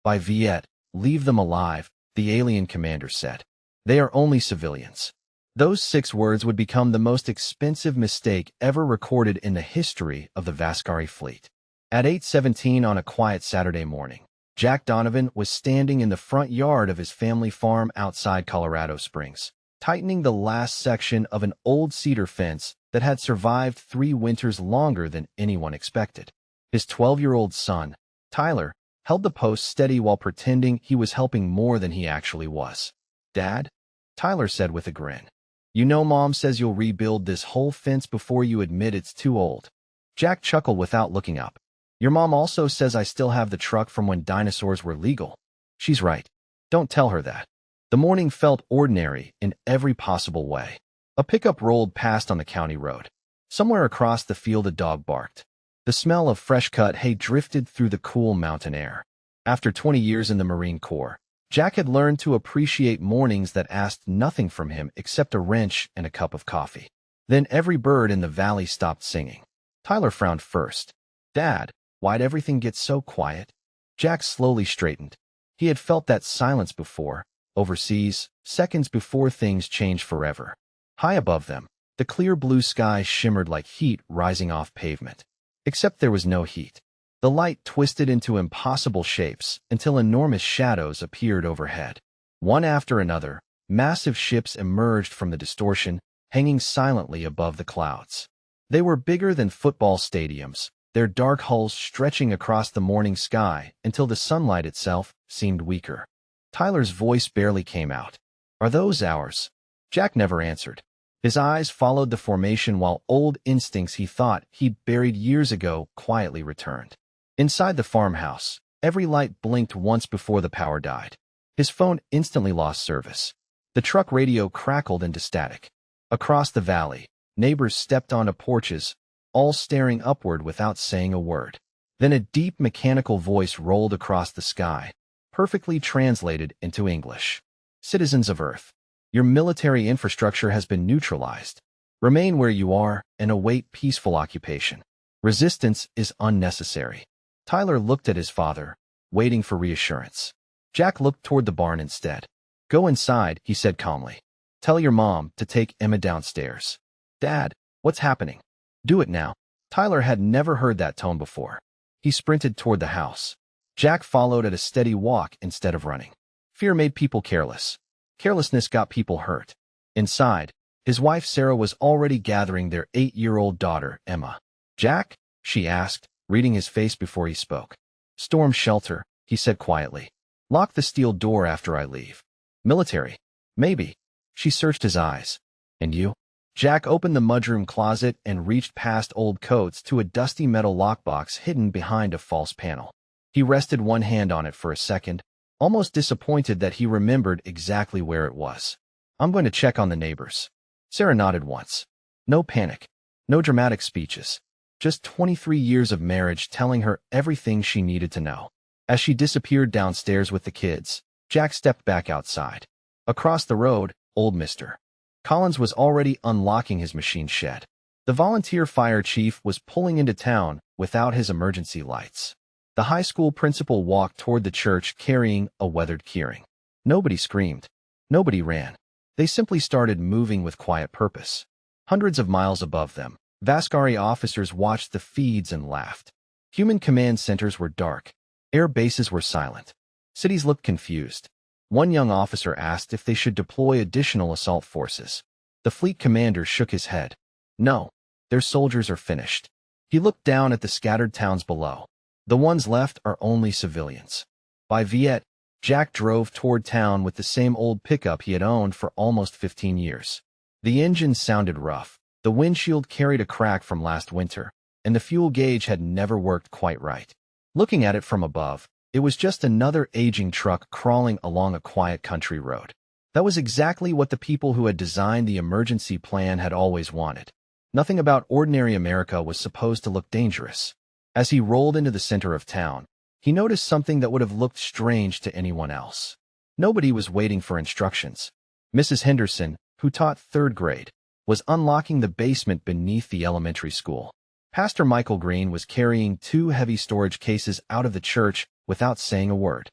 By Viet, leave them alive, the alien commander said. They are only civilians. Those 6 words would become the most expensive mistake ever recorded in the history of the Vascari fleet. At 8:17 on a quiet Saturday morning, Jack Donovan was standing in the front yard of his family farm outside Colorado Springs, tightening the last section of an old cedar fence that had survived 3 winters longer than anyone expected. His 12-year-old son, Tyler, held the post steady while pretending he was helping more than he actually was. "Dad?" Tyler said with a grin. "You know Mom says you'll rebuild this whole fence before you admit it's too old." Jack chuckled without looking up. "Your mom also says I still have the truck from when dinosaurs were legal." "She's right. Don't tell her that." The morning felt ordinary in every possible way. A pickup rolled past on the county road. Somewhere across the field a dog barked. The smell of fresh-cut hay drifted through the cool mountain air. After 20 years in the Marine Corps, Jack had learned to appreciate mornings that asked nothing from him except a wrench and a cup of coffee. Then every bird in the valley stopped singing. Tyler frowned first. "Dad, why'd everything get so quiet?" Jack slowly straightened. He had felt that silence before, overseas, seconds before things changed forever. High above them, the clear blue sky shimmered like heat rising off pavement. Except there was no heat. The light twisted into impossible shapes until enormous shadows appeared overhead. One after another, massive ships emerged from the distortion, hanging silently above the clouds. They were bigger than football stadiums, their dark hulls stretching across the morning sky until the sunlight itself seemed weaker. Tyler's voice barely came out. "Are those ours?" Jack never answered. His eyes followed the formation while old instincts he thought he'd buried years ago quietly returned. Inside the farmhouse, every light blinked once before the power died. His phone instantly lost service. The truck radio crackled into static. Across the valley, neighbors stepped onto porches, all staring upward without saying a word. Then a deep mechanical voice rolled across the sky, perfectly translated into English. "Citizens of Earth, your military infrastructure has been neutralized. Remain where you are and await peaceful occupation. Resistance is unnecessary." Tyler looked at his father, waiting for reassurance. Jack looked toward the barn instead. "Go inside," he said calmly. "Tell your mom to take Emma downstairs." "Dad, what's happening?" "Do it now." Tyler had never heard that tone before. He sprinted toward the house. Jack followed at a steady walk instead of running. Fear made people careless. Carelessness got people hurt. Inside, his wife Sarah was already gathering their 8-year-old daughter, Emma. "Jack?" she asked, reading his face before he spoke. "Storm shelter," he said quietly. "Lock the steel door after I leave." "Military? Maybe." She searched his eyes. "And you?" Jack opened the mudroom closet and reached past old coats to a dusty metal lockbox hidden behind a false panel. He rested one hand on it for a second, almost disappointed that he remembered exactly where it was. "I'm going to check on the neighbors." Sarah nodded once. No panic. No dramatic speeches. Just 23 years of marriage telling her everything she needed to know. As she disappeared downstairs with the kids, Jack stepped back outside. Across the road, old Mr. Collins was already unlocking his machine shed. The volunteer fire chief was pulling into town without his emergency lights. The high school principal walked toward the church carrying a weathered keyring. Nobody screamed. Nobody ran. They simply started moving with quiet purpose. Hundreds of miles above them, Vascari officers watched the feeds and laughed. Human command centers were dark. Air bases were silent. Cities looked confused. One young officer asked if they should deploy additional assault forces. The fleet commander shook his head. "No, their soldiers are finished." He looked down at the scattered towns below. The ones left are only civilians. By Viet, Jack drove toward town with the same old pickup he had owned for almost 15 years. The engine sounded rough. The windshield carried a crack from last winter, and the fuel gauge had never worked quite right. Looking at it from above, it was just another aging truck crawling along a quiet country road. That was exactly what the people who had designed the emergency plan had always wanted. Nothing about ordinary America was supposed to look dangerous. As he rolled into the center of town, he noticed something that would have looked strange to anyone else. Nobody was waiting for instructions. Mrs. Henderson, who taught 3rd grade, was unlocking the basement beneath the elementary school. Pastor Michael Green was carrying 2 heavy storage cases out of the church without saying a word.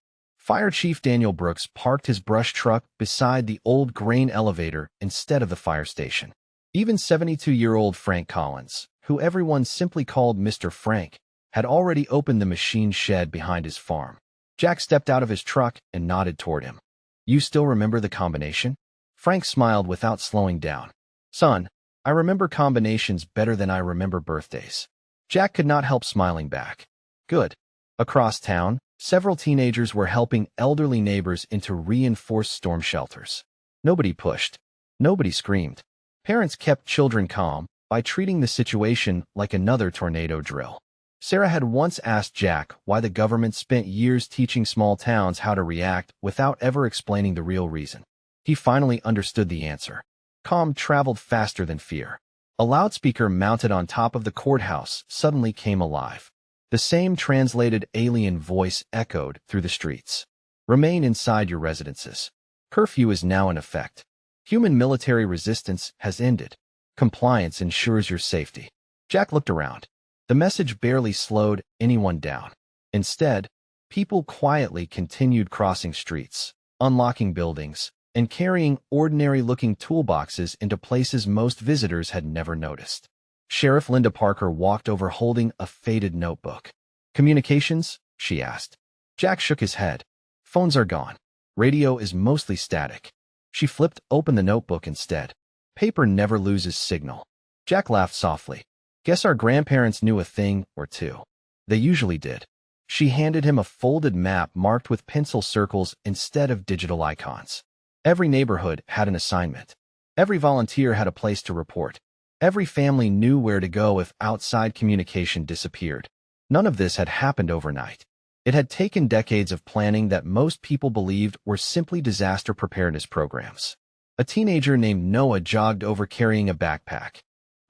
Fire Chief Daniel Brooks parked his brush truck beside the old grain elevator instead of the fire station. Even 72-year-old Frank Collins, who everyone simply called Mr. Frank, had already opened the machine shed behind his farm. Jack stepped out of his truck and nodded toward him. "You still remember the combination?" Frank smiled without slowing down. "Son, I remember combinations better than I remember birthdays." Jack could not help smiling back. "Good." Across town, several teenagers were helping elderly neighbors into reinforced storm shelters. Nobody pushed. Nobody screamed. Parents kept children calm by treating the situation like another tornado drill. Sarah had once asked Jack why the government spent years teaching small towns how to react without ever explaining the real reason. He finally understood the answer. Calm traveled faster than fear. A loudspeaker mounted on top of the courthouse suddenly came alive. The same translated alien voice echoed through the streets. "Remain inside your residences. Curfew is now in effect. Human military resistance has ended. Compliance ensures your safety." Jack looked around. The message barely slowed anyone down. Instead, people quietly continued crossing streets, unlocking buildings, and carrying ordinary-looking toolboxes into places most visitors had never noticed. Sheriff Linda Parker walked over holding a faded notebook. "Communications?" she asked. Jack shook his head. "Phones are gone. Radio is mostly static." She flipped open the notebook instead. "Paper never loses signal." Jack laughed softly. "Guess our grandparents knew a thing or two." "They usually did." She handed him a folded map marked with pencil circles instead of digital icons. Every neighborhood had an assignment. Every volunteer had a place to report. Every family knew where to go if outside communication disappeared. None of this had happened overnight. It had taken decades of planning that most people believed were simply disaster preparedness programs. A teenager named Noah jogged over carrying a backpack.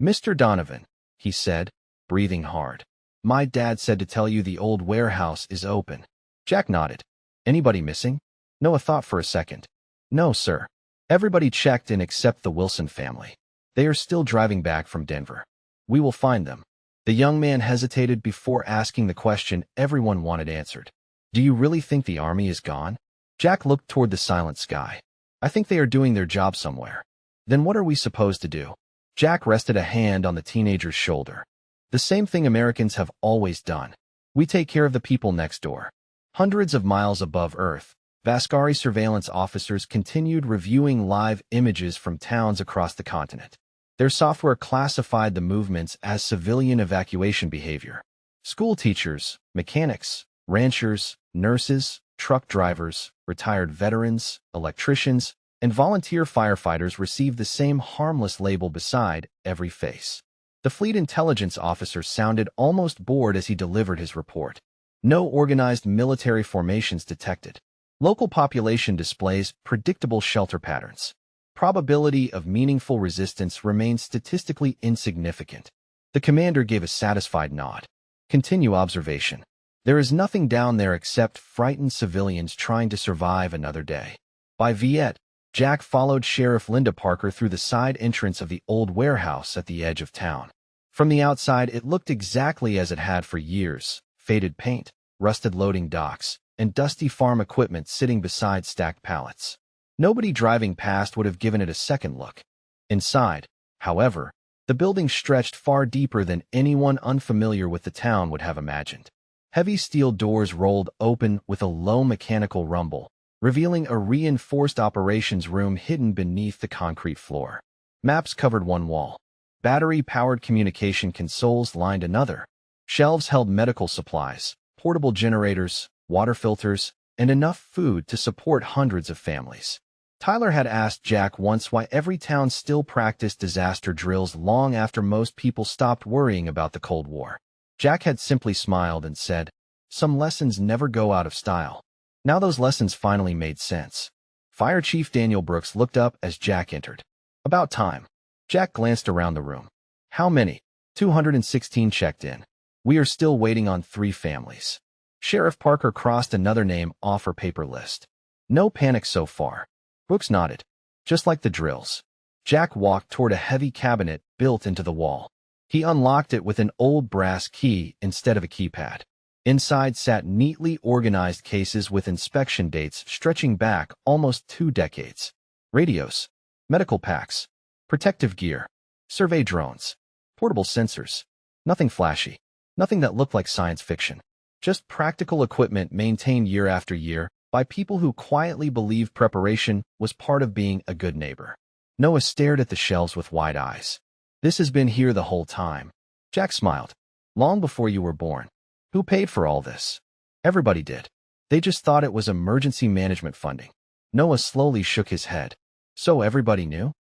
"Mr. Donovan," he said, breathing hard. "My dad said to tell you the old warehouse is open." Jack nodded. "Anybody missing?" Noah thought for a second. "No, sir. Everybody checked in except the Wilson family. They are still driving back from Denver. We will find them." The young man hesitated before asking the question everyone wanted answered. "Do you really think the army is gone?" Jack looked toward the silent sky. "I think they are doing their job somewhere." "Then what are we supposed to do?" Jack rested a hand on the teenager's shoulder. "The same thing Americans have always done. We take care of the people next door." Hundreds of miles above Earth, Vascari surveillance officers continued reviewing live images from towns across the continent. Their software classified the movements as civilian evacuation behavior. School teachers, mechanics, ranchers, nurses, truck drivers, retired veterans, electricians, and volunteer firefighters received the same harmless label beside every face. The fleet intelligence officer sounded almost bored as he delivered his report. No organized military formations detected. Local population displays predictable shelter patterns. Probability of meaningful resistance remains statistically insignificant. The commander gave a satisfied nod. "Continue observation. There is nothing down there except frightened civilians trying to survive another day." By Viet, Jack followed Sheriff Linda Parker through the side entrance of the old warehouse at the edge of town. From the outside, it looked exactly as it had for years: faded paint, rusted loading docks, and dusty farm equipment sitting beside stacked pallets. Nobody driving past would have given it a second look. Inside, however, the building stretched far deeper than anyone unfamiliar with the town would have imagined. Heavy steel doors rolled open with a low mechanical rumble, revealing a reinforced operations room hidden beneath the concrete floor. Maps covered one wall. Battery-powered communication consoles lined another. Shelves held medical supplies, portable generators, water filters, and enough food to support hundreds of families. Tyler had asked Jack once why every town still practiced disaster drills long after most people stopped worrying about the Cold War. Jack had simply smiled and said, "Some lessons never go out of style." Now those lessons finally made sense. Fire Chief Daniel Brooks looked up as Jack entered. "About time." Jack glanced around the room. "How many?" 216 checked in. "We are still waiting on 3 families." Sheriff Parker crossed another name off her paper list. "No panic so far." Brooks nodded. "Just like the drills." Jack walked toward a heavy cabinet built into the wall. He unlocked it with an old brass key instead of a keypad. Inside sat neatly organized cases with inspection dates stretching back almost 2 decades. Radios, medical packs, protective gear, survey drones, portable sensors. Nothing flashy, nothing that looked like science fiction. Just practical equipment maintained year after year by people who quietly believed preparation was part of being a good neighbor. Noah stared at the shelves with wide eyes. This has been here the whole time. Jack smiled. Long before you were born. Who paid for all this? Everybody did. They just thought it was emergency management funding. Noah slowly shook his head. So everybody knew?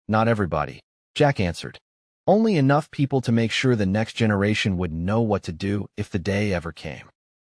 Not everybody, Jack answered. Only enough people to make sure the next generation would know what to do if the day ever came.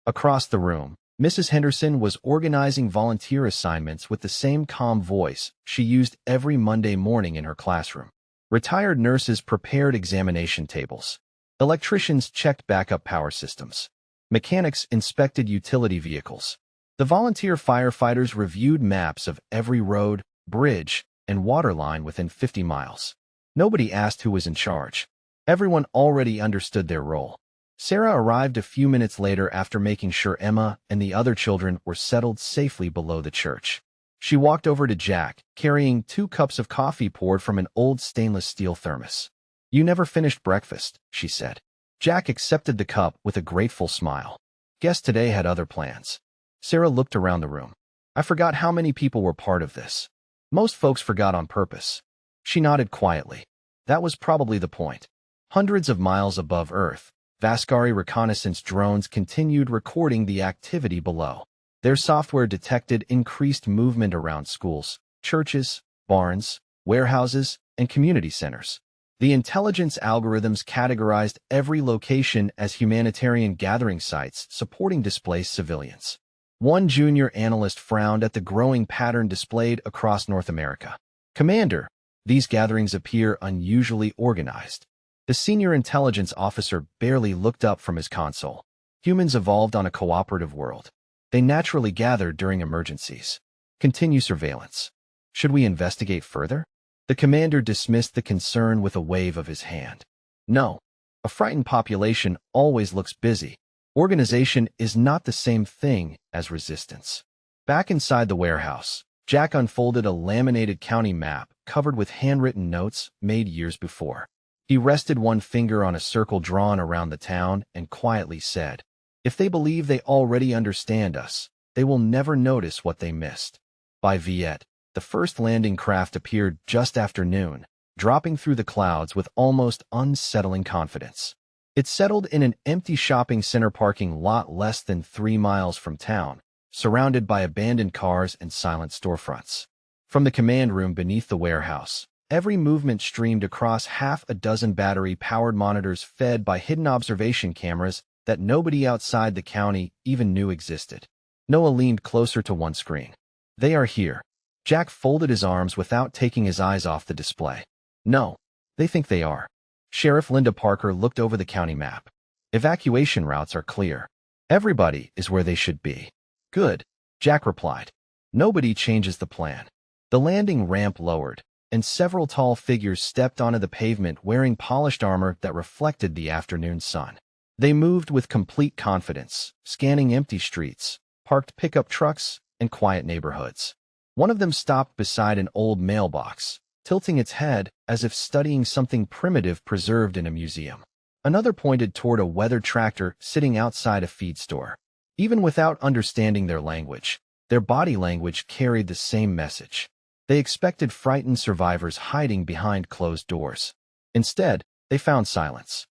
Across the room, Mrs. Henderson was organizing volunteer assignments with the same calm voice she used every Monday morning in her classroom. Retired nurses prepared examination tables. Electricians checked backup power systems. Mechanics inspected utility vehicles. The volunteer firefighters reviewed maps of every road, bridge, and water line within 50 miles. Nobody asked who was in charge. Everyone already understood their role. Sarah arrived a few minutes later after making sure Emma and the other children were settled safely below the church. She walked over to Jack, carrying 2 cups of coffee poured from an old stainless steel thermos. You never finished breakfast, she said. Jack accepted the cup with a grateful smile. Guess today had other plans. Sarah looked around the room. I forgot how many people were part of this. Most folks forgot on purpose. She nodded quietly. That was probably the point. Hundreds of miles above Earth, Vascari reconnaissance drones continued recording the activity below. Their software detected increased movement around schools, churches, barns, warehouses, and community centers. The intelligence algorithms categorized every location as humanitarian gathering sites supporting displaced civilians. One junior analyst frowned at the growing pattern displayed across North America. Commander, these gatherings appear unusually organized. The senior intelligence officer barely looked up from his console. Humans evolved on a cooperative world. They naturally gathered during emergencies. Continue surveillance. Should we investigate further? The commander dismissed the concern with a wave of his hand. No. A frightened population always looks busy. Organization is not the same thing as resistance. Back inside the warehouse, Jack unfolded a laminated county map covered with handwritten notes made years before. He rested one finger on a circle drawn around the town and quietly said, if they believe they already understand us, they will never notice what they missed. By Viet, the first landing craft appeared just after noon, dropping through the clouds with almost unsettling confidence. It settled in an empty shopping center parking lot less than 3 miles from town, surrounded by abandoned cars and silent storefronts. From the command room beneath the warehouse, every movement streamed across half a dozen battery-powered monitors fed by hidden observation cameras that nobody outside the county even knew existed. Noah leaned closer to one screen. They are here. Jack folded his arms without taking his eyes off the display. No, they think they are. Sheriff Linda Parker looked over the county map. Evacuation routes are clear. Everybody is where they should be. Good, Jack replied. Nobody changes the plan. The landing ramp lowered, and several tall figures stepped onto the pavement wearing polished armor that reflected the afternoon sun. They moved with complete confidence, scanning empty streets, parked pickup trucks, and quiet neighborhoods. One of them stopped beside an old mailbox, tilting its head as if studying something primitive preserved in a museum. Another pointed toward a weathered tractor sitting outside a feed store. Even without understanding their language, their body language carried the same message. They expected frightened survivors hiding behind closed doors. Instead, they found silence.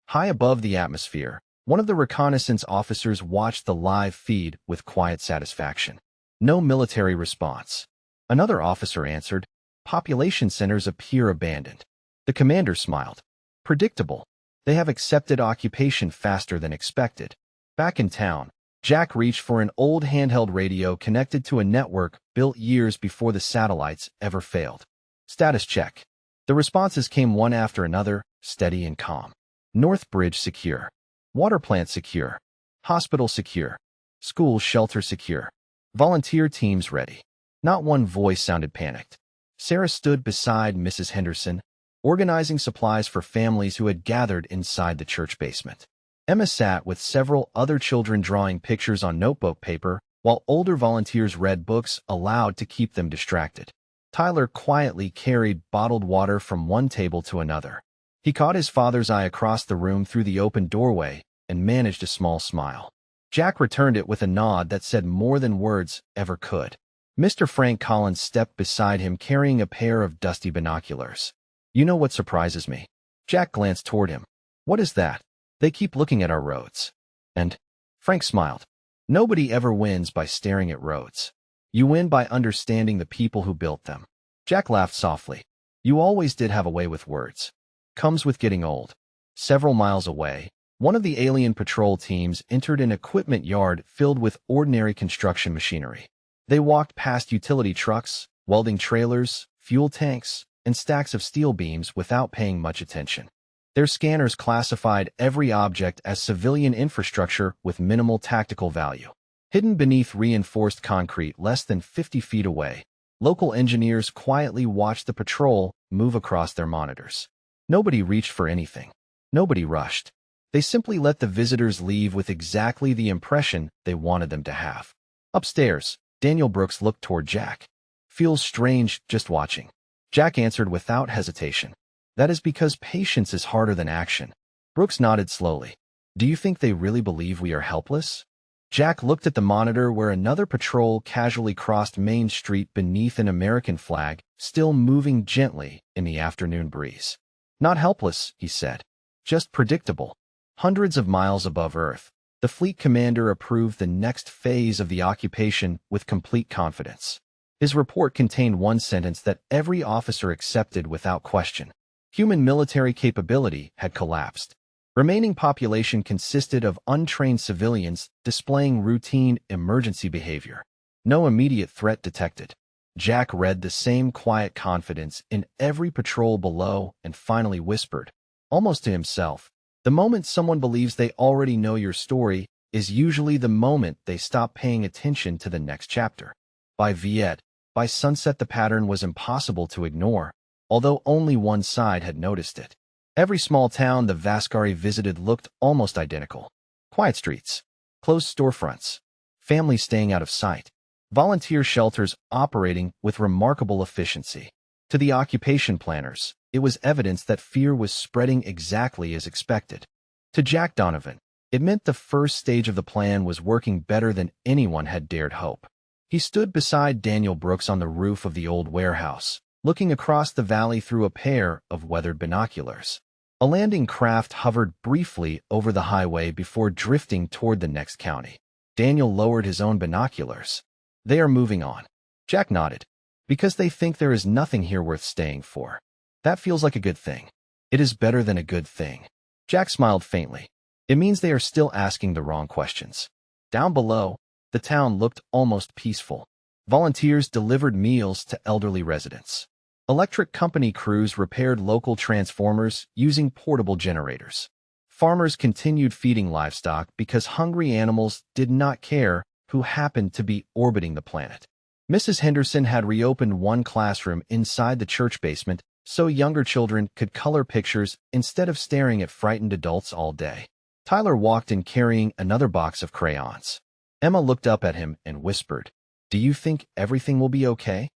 High above the atmosphere, one of the reconnaissance officers watched the live feed with quiet satisfaction. No military response. Another officer answered, population centers appear abandoned. The commander smiled. Predictable. They have accepted occupation faster than expected. Back in town, Jack reached for an old handheld radio connected to a network built years before the satellites ever failed. Status check. The responses came one after another, steady and calm. North Bridge secure. Water plant secure. Hospital secure. School shelter secure. Volunteer teams ready. Not one voice sounded panicked. Sarah stood beside Mrs. Henderson, organizing supplies for families who had gathered inside the church basement. Emma sat with several other children drawing pictures on notebook paper, while older volunteers read books aloud to keep them distracted. Tyler quietly carried bottled water from one table to another. He caught his father's eye across the room through the open doorway and managed a small smile. Jack returned it with a nod that said more than words ever could. Mr. Frank Collins stepped beside him carrying a pair of dusty binoculars. "You know what surprises me?" Jack glanced toward him. "What is that?" "They keep looking at our roads." "And?" Frank smiled. "Nobody ever wins by staring at roads. You win by understanding the people who built them." Jack laughed softly. "You always did have a way with words. Comes with getting old." Several miles away, one of the alien patrol teams entered an equipment yard filled with ordinary construction machinery. They walked past utility trucks, welding trailers, fuel tanks, and stacks of steel beams without paying much attention. Their scanners classified every object as civilian infrastructure with minimal tactical value. Hidden beneath reinforced concrete less than 50 feet away, local engineers quietly watched the patrol move across their monitors. Nobody reached for anything. Nobody rushed. They simply let the visitors leave with exactly the impression they wanted them to have. Upstairs, Daniel Brooks looked toward Jack. "Feels strange just watching." Jack answered without hesitation. "That is because patience is harder than action." Brooks nodded slowly. "Do you think they really believe we are helpless?" Jack looked at the monitor where another patrol casually crossed Main Street beneath an American flag, still moving gently in the afternoon breeze. "Not helpless," he said. "Just predictable." Hundreds of miles above Earth, the fleet commander approved the next phase of the occupation with complete confidence. His report contained one sentence that every officer accepted without question. Human military capability had collapsed. Remaining population consisted of untrained civilians displaying routine emergency behavior. No immediate threat detected. Jack read the same quiet confidence in every patrol below and finally whispered, almost to himself, "The moment someone believes they already know your story is usually the moment they stop paying attention to the next chapter." By sunset the pattern was impossible to ignore, although only one side had noticed it. Every small town the Vascari visited looked almost identical. Quiet streets, closed storefronts, families staying out of sight, volunteer shelters operating with remarkable efficiency. To the occupation planners, it was evidence that fear was spreading exactly as expected. To Jack Donovan, it meant the first stage of the plan was working better than anyone had dared hope. He stood beside Daniel Brooks on the roof of the old warehouse, looking across the valley through a pair of weathered binoculars. A landing craft hovered briefly over the highway before drifting toward the next county. Daniel lowered his own binoculars. "They are moving on." Jack nodded. "Because they think there is nothing here worth staying for." "That feels like a good thing." "It is better than a good thing." Jack smiled faintly. "It means they are still asking the wrong questions." Down below, the town looked almost peaceful. Volunteers delivered meals to elderly residents. Electric company crews repaired local transformers using portable generators. Farmers continued feeding livestock because hungry animals did not care who happened to be orbiting the planet. Mrs. Henderson had reopened one classroom inside the church basement so younger children could color pictures instead of staring at frightened adults all day. Tyler walked in carrying another box of crayons. Emma looked up at him and whispered, "Do you think everything will be okay?"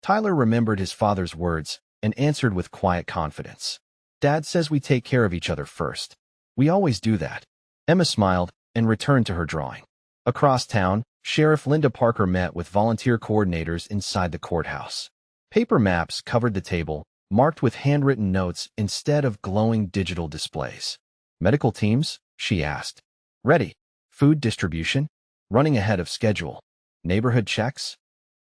Tyler remembered his father's words and answered with quiet confidence. "Dad says we take care of each other first. We always do that." Emma smiled and returned to her drawing. Across town, Sheriff Linda Parker met with volunteer coordinators inside the courthouse. Paper maps covered the table, marked with handwritten notes instead of glowing digital displays. "Medical teams?" she asked. "Ready. Food distribution? Running ahead of schedule. Neighborhood checks?"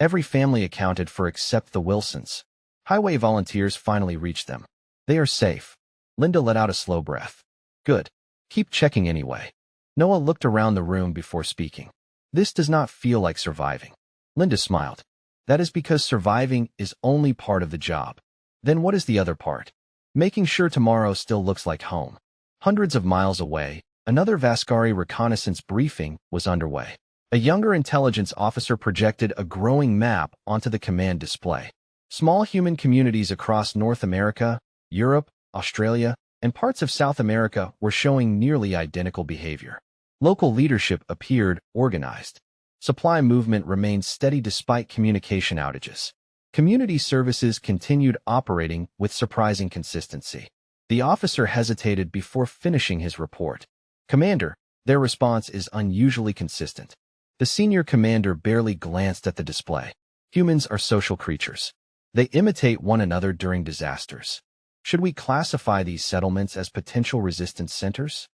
Every family accounted for except the Wilsons. Highway volunteers finally reached them. "They are safe." Linda let out a slow breath. "Good. Keep checking anyway." Noah looked around the room before speaking. "This does not feel like surviving." Linda smiled. "That is because surviving is only part of the job. Then what is the other part? Making sure tomorrow still looks like home." Hundreds of miles away, another Vascari reconnaissance briefing was underway. A younger intelligence officer projected a growing map onto the command display. Small human communities across North America, Europe, Australia, and parts of South America were showing nearly identical behavior. Local leadership appeared organized. Supply movement remained steady despite communication outages. Community services continued operating with surprising consistency. The officer hesitated before finishing his report. "Commander," their response is unusually consistent. The senior commander barely glanced at the display. Humans are social creatures. They imitate one another during disasters. Should we classify these settlements as potential resistance centers?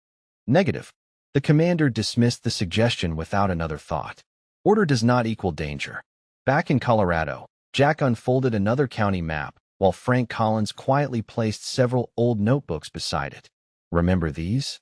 Negative. The commander dismissed the suggestion without another thought. Order does not equal danger. Back in Colorado, Jack unfolded another county map, while Frank Collins quietly placed several old notebooks beside it. "Remember these?"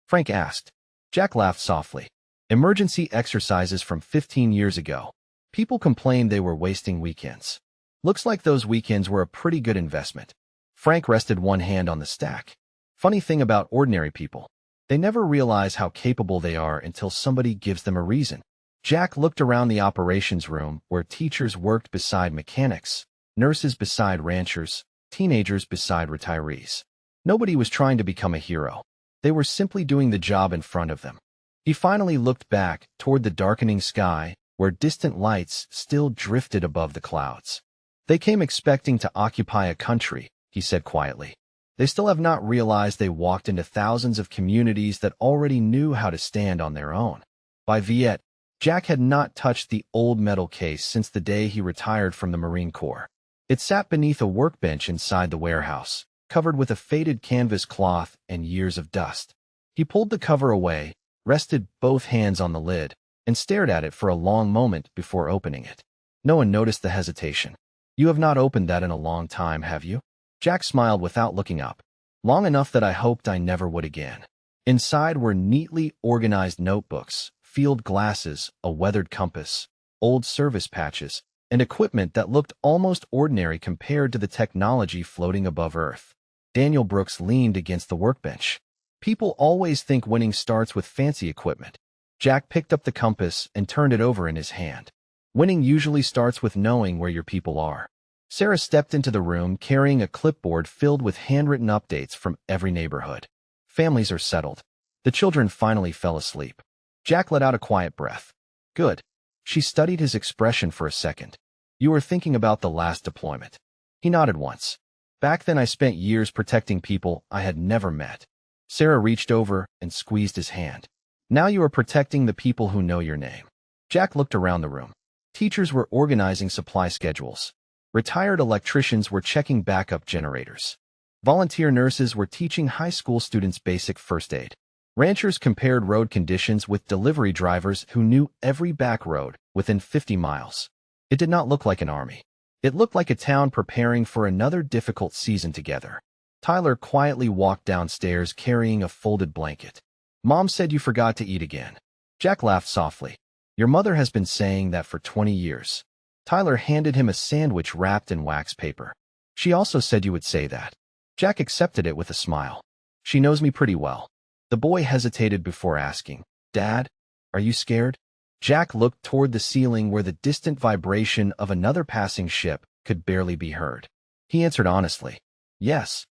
Frank asked. Jack laughed softly. "Emergency exercises from 15 years ago. People complained they were wasting weekends. Looks like those weekends were a pretty good investment." Frank rested one hand on the stack. "Funny thing about ordinary people. They never realize how capable they are until somebody gives them a reason." Jack looked around the operations room where teachers worked beside mechanics, nurses beside ranchers, teenagers beside retirees. Nobody was trying to become a hero. They were simply doing the job in front of them. He finally looked back toward the darkening sky, where distant lights still drifted above the clouds. "They came expecting to occupy a country," he said quietly. "They still have not realized they walked into thousands of communities that already knew how to stand on their own." By Viet, Jack had not touched the old metal case since the day he retired from the Marine Corps. It sat beneath a workbench inside the warehouse, covered with a faded canvas cloth and years of dust. He pulled the cover away, rested both hands on the lid, and stared at it for a long moment before opening it. No one noticed the hesitation. "You have not opened that in a long time, have you?" Jack smiled without looking up. "Long enough that I hoped I never would again." Inside were neatly organized notebooks, field glasses, a weathered compass, old service patches, and equipment that looked almost ordinary compared to the technology floating above Earth. Daniel Brooks leaned against the workbench. "People always think winning starts with fancy equipment." Jack picked up the compass and turned it over in his hand. "Winning usually starts with knowing where your people are." Sarah stepped into the room carrying a clipboard filled with handwritten updates from every neighborhood. "Families are settled. The children finally fell asleep." Jack let out a quiet breath. "Good." She studied his expression for a second. "You were thinking about the last deployment." He nodded once. "Back then I spent years protecting people I had never met." Sarah reached over and squeezed his hand. "Now you are protecting the people who know your name." Jack looked around the room. Teachers were organizing supply schedules. Retired electricians were checking backup generators. Volunteer nurses were teaching high school students basic first aid. Ranchers compared road conditions with delivery drivers who knew every back road within 50 miles. It did not look like an army. It looked like a town preparing for another difficult season together. Tyler quietly walked downstairs carrying a folded blanket. "Mom said you forgot to eat again." Jack laughed softly. "Your mother has been saying that for 20 years. Tyler handed him a sandwich wrapped in wax paper. "She also said you would say that." Jack accepted it with a smile. "She knows me pretty well." The boy hesitated before asking, "Dad, are you scared?" Jack looked toward the ceiling where the distant vibration of another passing ship could barely be heard. He answered honestly, "Yes."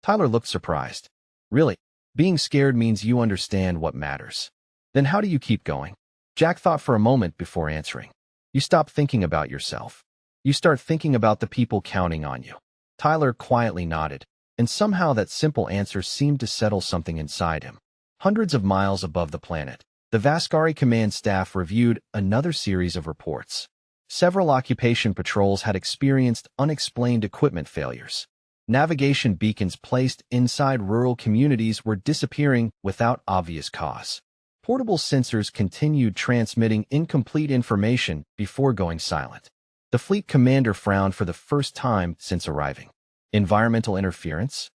Tyler looked surprised. "Really? Being scared means you understand what matters. Then how do you keep going?" Jack thought for a moment before answering. "You stop thinking about yourself. You start thinking about the people counting on you." Tyler quietly nodded, and somehow that simple answer seemed to settle something inside him. Hundreds of miles above the planet, the Vascari command staff reviewed another series of reports. Several occupation patrols had experienced unexplained equipment failures. Navigation beacons placed inside rural communities were disappearing without obvious cause. Portable sensors continued transmitting incomplete information before going silent. The fleet commander frowned for the first time since arriving. "Environmental interference?"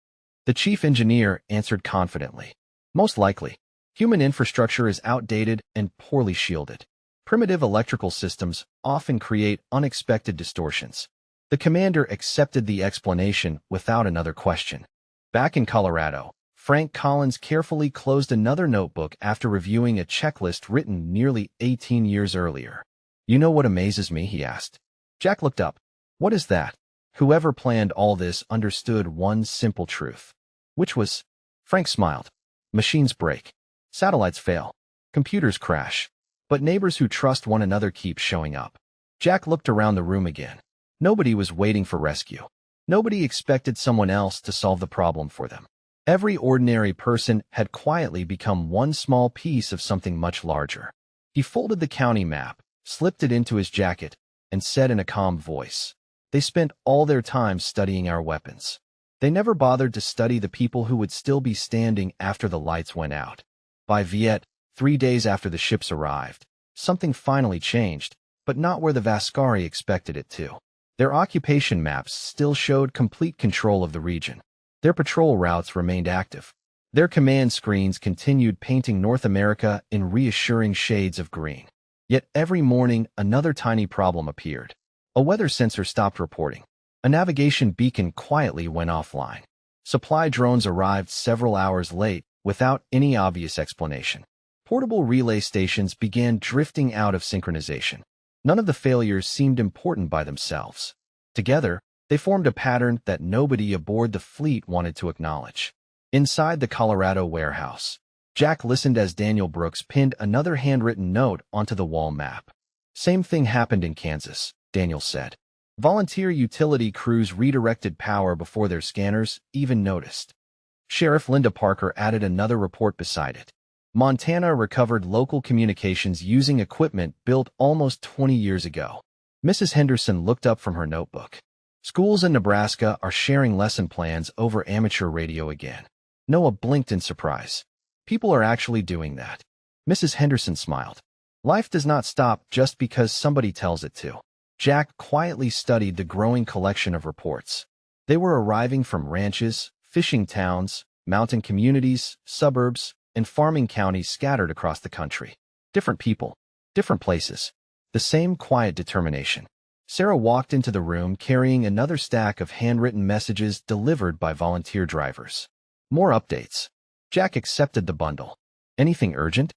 The chief engineer answered confidently. "Most likely. Human infrastructure is outdated and poorly shielded. Primitive electrical systems often create unexpected distortions." The commander accepted the explanation without another question. Back in Colorado, Frank Collins carefully closed another notebook after reviewing a checklist written nearly 18 years earlier. "You know what amazes me?" he asked. Jack looked up. "What is that?" Whoever planned all this understood one simple truth, which was, Frank smiled. Machines break. Satellites fail. Computers crash. But neighbors who trust one another keep showing up. Jack looked around the room again. Nobody was waiting for rescue. Nobody expected someone else to solve the problem for them. Every ordinary person had quietly become one small piece of something much larger. He folded the county map, slipped it into his jacket, and said in a calm voice, "They spent all their time studying our weapons. They never bothered to study the people who would still be standing after the lights went out." By Viet, 3 days after the ships arrived, something finally changed, but not where the Vascari expected it to. Their occupation maps still showed complete control of the region. Their patrol routes remained active. Their command screens continued painting North America in reassuring shades of green. Yet every morning, another tiny problem appeared. A weather sensor stopped reporting. A navigation beacon quietly went offline. Supply drones arrived several hours late without any obvious explanation. Portable relay stations began drifting out of synchronization. None of the failures seemed important by themselves. Together, they formed a pattern that nobody aboard the fleet wanted to acknowledge. Inside the Colorado warehouse, Jack listened as Daniel Brooks pinned another handwritten note onto the wall map. "Same thing happened in Kansas," Daniel said. "Volunteer utility crews redirected power before their scanners even noticed." Sheriff Linda Parker added another report beside it. "Montana recovered local communications using equipment built almost 20 years ago." Mrs. Henderson looked up from her notebook. "Schools in Nebraska are sharing lesson plans over amateur radio again." Noah blinked in surprise. "People are actually doing that." Mrs. Henderson smiled. "Life does not stop just because somebody tells it to." Jack quietly studied the growing collection of reports. They were arriving from ranches, fishing towns, mountain communities, suburbs, and farming counties scattered across the country. Different people, different places, the same quiet determination. Sarah walked into the room carrying another stack of handwritten messages delivered by volunteer drivers. More updates. Jack accepted the bundle. "Anything urgent?"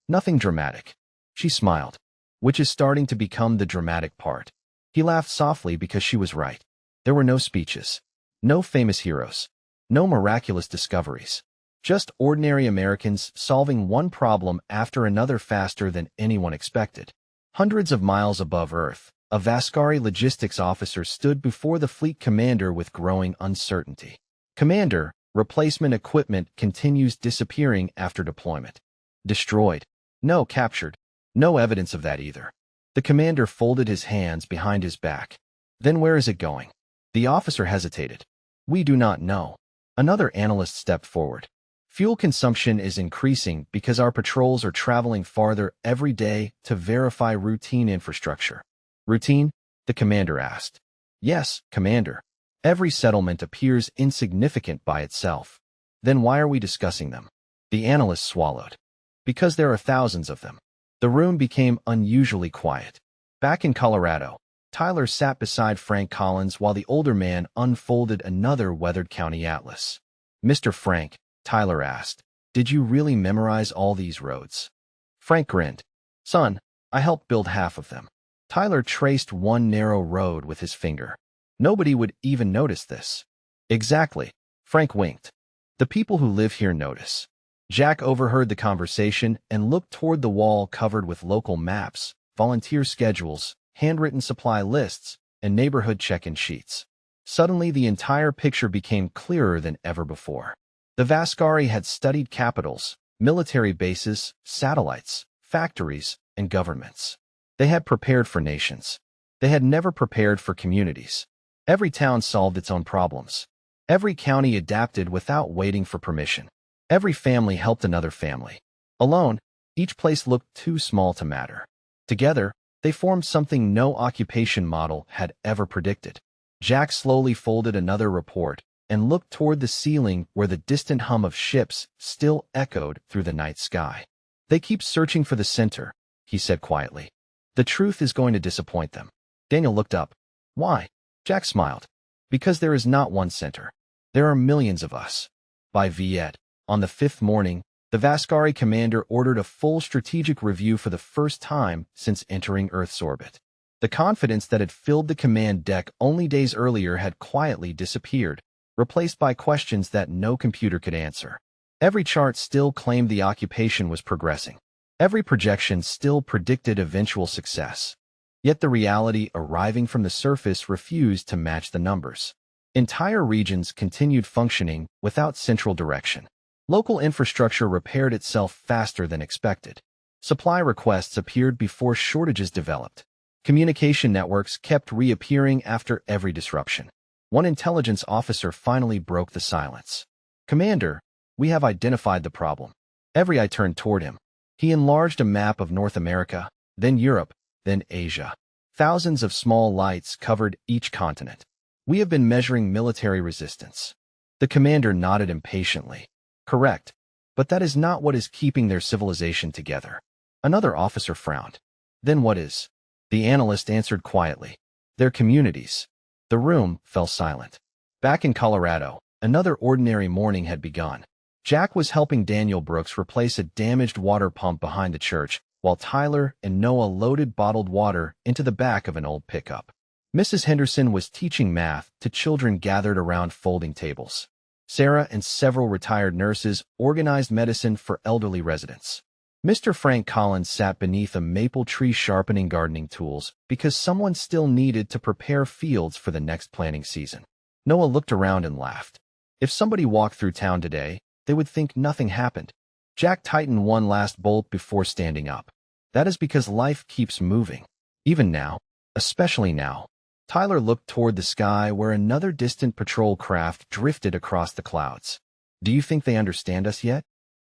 "Nothing dramatic." She smiled, which is starting to become the dramatic part. He laughed softly because she was right. There were no speeches, no famous heroes, no miraculous discoveries. Just ordinary Americans solving one problem after another faster than anyone expected. Hundreds of miles above Earth, a Vascari logistics officer stood before the fleet commander with growing uncertainty. "Commander, replacement equipment continues disappearing after deployment." "Destroyed." "No, captured." "No evidence of that either." The commander folded his hands behind his back. "Then where is it going?" The officer hesitated. "We do not know." Another analyst stepped forward. "Fuel consumption is increasing because our patrols are traveling farther every day to verify routine infrastructure." "Routine?" the commander asked. "Yes, Commander. Every settlement appears insignificant by itself." "Then why are we discussing them?" The analyst swallowed. "Because there are thousands of them." The room became unusually quiet. Back in Colorado, Tyler sat beside Frank Collins while the older man unfolded another weathered county atlas. "Mr. Frank," Tyler asked, "did you really memorize all these roads?" Frank grinned. "Son, I helped build half of them." Tyler traced one narrow road with his finger. "Nobody would even notice this." "Exactly." Frank winked. "The people who live here notice." Jack overheard the conversation and looked toward the wall covered with local maps, volunteer schedules, handwritten supply lists, and neighborhood check-in sheets. Suddenly, the entire picture became clearer than ever before. The Vascari had studied capitals, military bases, satellites, factories, and governments. They had prepared for nations. They had never prepared for communities. Every town solved its own problems. Every county adapted without waiting for permission. Every family helped another family. Alone, each place looked too small to matter. Together, they formed something no occupation model had ever predicted. Jack slowly folded another report and looked toward the ceiling where the distant hum of ships still echoed through the night sky. "They keep searching for the center," he said quietly. "The truth is going to disappoint them." Daniel looked up. "Why?" Jack smiled. "Because there is not one center. There are millions of us." By Viet, on the 5th morning, the Vascari commander ordered a full strategic review for the first time since entering Earth's orbit. The confidence that had filled the command deck only days earlier had quietly disappeared, replaced by questions that no computer could answer. Every chart still claimed the occupation was progressing. Every projection still predicted eventual success. Yet the reality arriving from the surface refused to match the numbers. Entire regions continued functioning without central direction. Local infrastructure repaired itself faster than expected. Supply requests appeared before shortages developed. Communication networks kept reappearing after every disruption. One intelligence officer finally broke the silence. "Commander, we have identified the problem." Every eye turned toward him. He enlarged a map of North America, then Europe, then Asia. Thousands of small lights covered each continent. "We have been measuring military resistance." The commander nodded impatiently. "Correct, but that is not what is keeping their civilization together." Another officer frowned. "Then what is?" The analyst answered quietly. "Their communities." The room fell silent. Back in Colorado, another ordinary morning had begun. Jack was helping Daniel Brooks replace a damaged water pump behind the church, while Tyler and Noah loaded bottled water into the back of an old pickup. Mrs. Henderson was teaching math to children gathered around folding tables. Sarah and several retired nurses organized medicine for elderly residents. Mr. Frank Collins sat beneath a maple tree sharpening gardening tools because someone still needed to prepare fields for the next planting season. Noah looked around and laughed. If somebody walked through town today, they would think nothing happened. Jack tightened one last bolt before standing up. "That is because life keeps moving. Even now, especially now." Tyler looked toward the sky where another distant patrol craft drifted across the clouds. "Do you think they understand us yet?"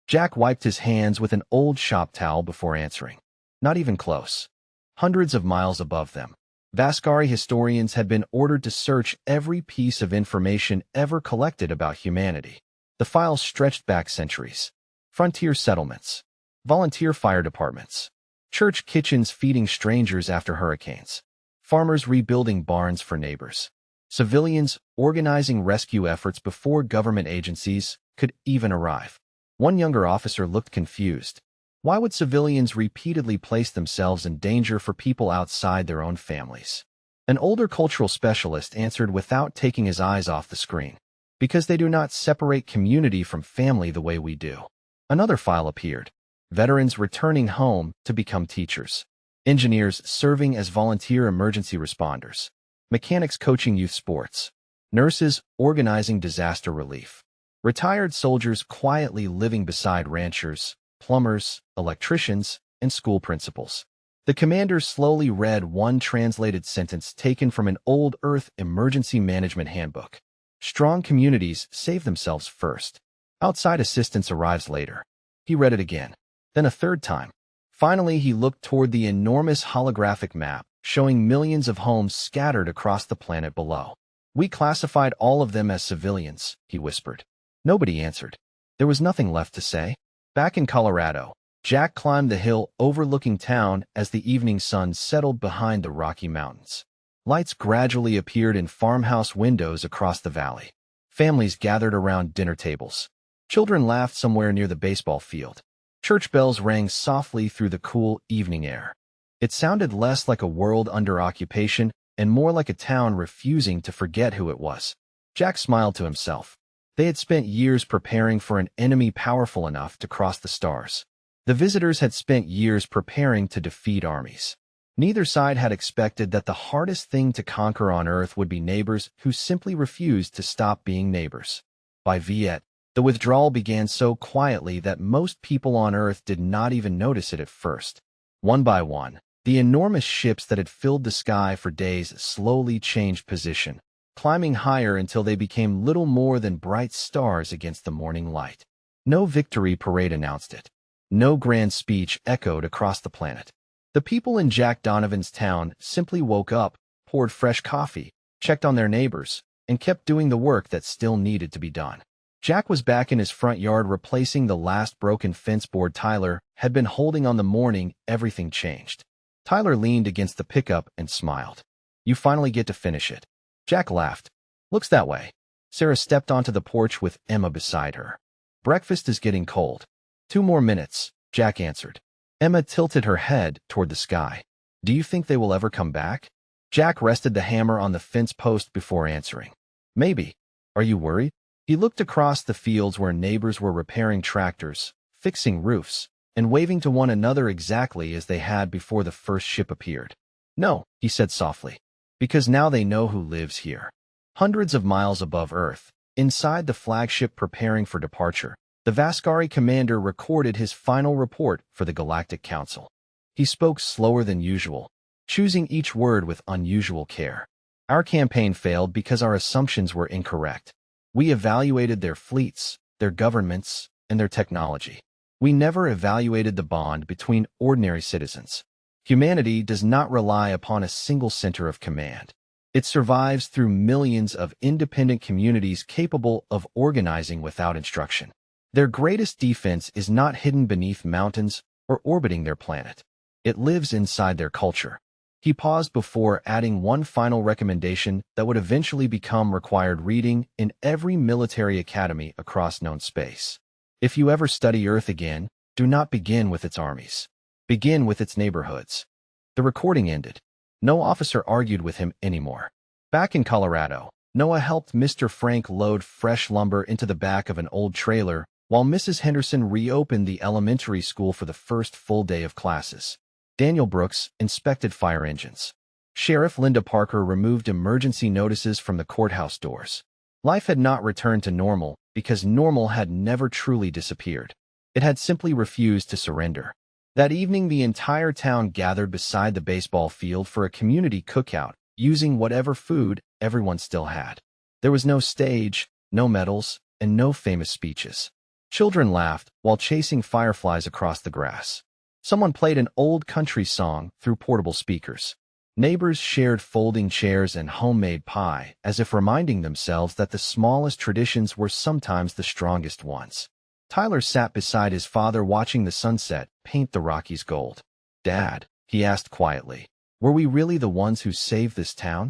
Jack wiped his hands with an old shop towel before answering. "Not even close." Hundreds of miles above them, Vascari historians had been ordered to search every piece of information ever collected about humanity. The files stretched back centuries. Frontier settlements, volunteer fire departments, church kitchens feeding strangers after hurricanes, farmers rebuilding barns for neighbors, civilians organizing rescue efforts before government agencies could even arrive. One younger officer looked confused. Why would civilians repeatedly place themselves in danger for people outside their own families? An older cultural specialist answered without taking his eyes off the screen. Because they do not separate community from family the way we do. Another file appeared. Veterans returning home to become teachers. Engineers serving as volunteer emergency responders. Mechanics coaching youth sports. Nurses organizing disaster relief. Retired soldiers quietly living beside ranchers, plumbers, electricians, and school principals. The commander slowly read one translated sentence taken from an old Earth emergency management handbook. "Strong communities save themselves first. Outside assistance arrives later." He read it again, then a third time. Finally, he looked toward the enormous holographic map, showing millions of homes scattered across the planet below. "We classified all of them as civilians," he whispered. Nobody answered. There was nothing left to say. Back in Colorado, Jack climbed the hill overlooking town as the evening sun settled behind the Rocky Mountains. Lights gradually appeared in farmhouse windows across the valley. Families gathered around dinner tables. Children laughed somewhere near the baseball field. Church bells rang softly through the cool evening air. It sounded less like a world under occupation and more like a town refusing to forget who it was. Jack smiled to himself. They had spent years preparing for an enemy powerful enough to cross the stars. The visitors had spent years preparing to defeat armies. Neither side had expected that the hardest thing to conquer on Earth would be neighbors who simply refused to stop being neighbors. By Viet, the withdrawal began so quietly that most people on Earth did not even notice it at first. One by one, the enormous ships that had filled the sky for days slowly changed position, climbing higher until they became little more than bright stars against the morning light. No victory parade announced it. No grand speech echoed across the planet. The people in Jack Donovan's town simply woke up, poured fresh coffee, checked on their neighbors, and kept doing the work that still needed to be done. Jack was back in his front yard replacing the last broken fence board Tyler had been holding on the morning everything changed. Tyler leaned against the pickup and smiled. "You finally get to finish it." Jack laughed. "Looks that way." Sarah stepped onto the porch with Emma beside her. "Breakfast is getting cold." 2 more minutes, Jack answered. Emma tilted her head toward the sky. "Do you think they will ever come back?" Jack rested the hammer on the fence post before answering. "Maybe. Are you worried?" He looked across the fields where neighbors were repairing tractors, fixing roofs, and waving to one another exactly as they had before the first ship appeared. "No," he said softly, "because now they know who lives here." Hundreds of miles above Earth, inside the flagship preparing for departure, the Vascari commander recorded his final report for the Galactic Council. He spoke slower than usual, choosing each word with unusual care. "Our campaign failed because our assumptions were incorrect. We evaluated their fleets, their governments, and their technology. We never evaluated the bond between ordinary citizens. Humanity does not rely upon a single center of command. It survives through millions of independent communities capable of organizing without instruction. Their greatest defense is not hidden beneath mountains or orbiting their planet. It lives inside their culture." He paused before adding one final recommendation that would eventually become required reading in every military academy across known space. "If you ever study Earth again, do not begin with its armies. Begin with its neighborhoods." The recording ended. No officer argued with him anymore. Back in Colorado, Noah helped Mr. Frank load fresh lumber into the back of an old trailer while Mrs. Henderson reopened the elementary school for the first full day of classes. Daniel Brooks inspected fire engines. Sheriff Linda Parker removed emergency notices from the courthouse doors. Life had not returned to normal because normal had never truly disappeared. It had simply refused to surrender. That evening, the entire town gathered beside the baseball field for a community cookout, using whatever food everyone still had. There was no stage, no medals, and no famous speeches. Children laughed while chasing fireflies across the grass. Someone played an old country song through portable speakers. Neighbors shared folding chairs and homemade pie, as if reminding themselves that the smallest traditions were sometimes the strongest ones. Tyler sat beside his father watching the sunset paint the Rockies gold. "Dad," he asked quietly, "were we really the ones who saved this town?"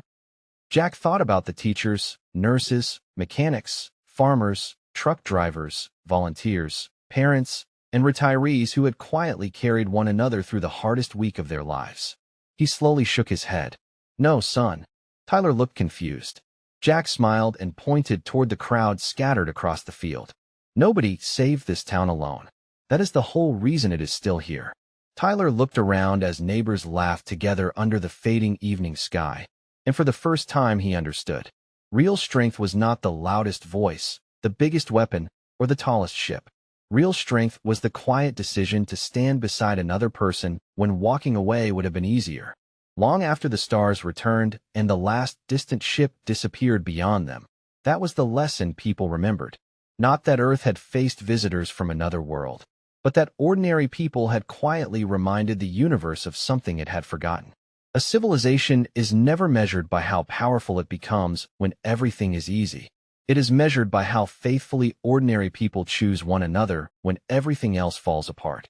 Jack thought about the teachers, nurses, mechanics, farmers, truck drivers, volunteers, parents, and retirees who had quietly carried one another through the hardest week of their lives. He slowly shook his head. "No, son." Tyler looked confused. Jack smiled and pointed toward the crowd scattered across the field. "Nobody saved this town alone. That is the whole reason it is still here." Tyler looked around as neighbors laughed together under the fading evening sky, and for the first time he understood. Real strength was not the loudest voice, the biggest weapon, or the tallest ship. Real strength was the quiet decision to stand beside another person when walking away would have been easier. Long after the stars returned and the last distant ship disappeared beyond them, that was the lesson people remembered. Not that Earth had faced visitors from another world, but that ordinary people had quietly reminded the universe of something it had forgotten. A civilization is never measured by how powerful it becomes when everything is easy. It is measured by how faithfully ordinary people choose one another when everything else falls apart.